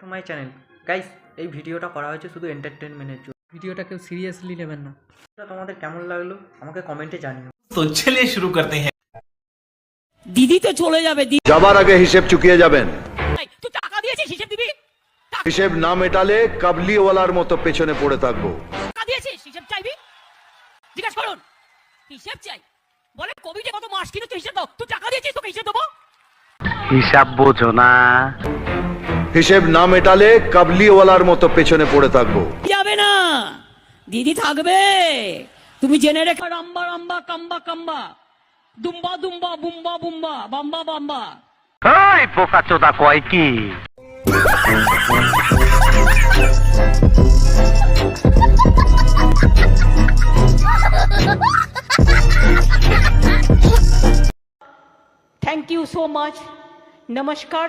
To my channel guys, এই ভিডিওটা করা হয়েছে শুধু এন্টারটেনমেন্টের জন্য। ভিডিওটা কেউ সিরিয়াসলি নেবেন না। তোমাদের কেমন লাগলো আমাকে কমেন্টে জানিও। তো চলিए শুরু করতে हैं। দিদি তো চলে যাবে, যাবার আগে হিসেব চুকিয়ে যাবেন। তুই টাকা দিয়েছিস, হিসেব দিবি। হিসেব না মেটালে কাবলিওয়ালার মতো পেছনে পড়ে থাকবো। টাকা দিয়েছিস, হিসেব চাইবি। জিজ্ঞাসা করুন, হিসেব চাই। বলে কবিতে কত মাস কিনে তুই হিসেব দাও। তুই টাকা দিয়েছিস, তোকে হিসেব দেবো। হিসাব বোঝো না। হিসেব না মেটালে কাবলিওয়ালার মতো পেছনে পড়ে থাকবো। যাবে না, দিদি থাকবে। তুমি জেনে রেখো, রাম্বা রাম্বা কাম্বা কাম্বা, দুম্বা দুম্বা বুম্বা বুম্বা, বাম্বা বাম্বা। এই বোকাচোদা কয় কি? Thank you so much. নমস্কার।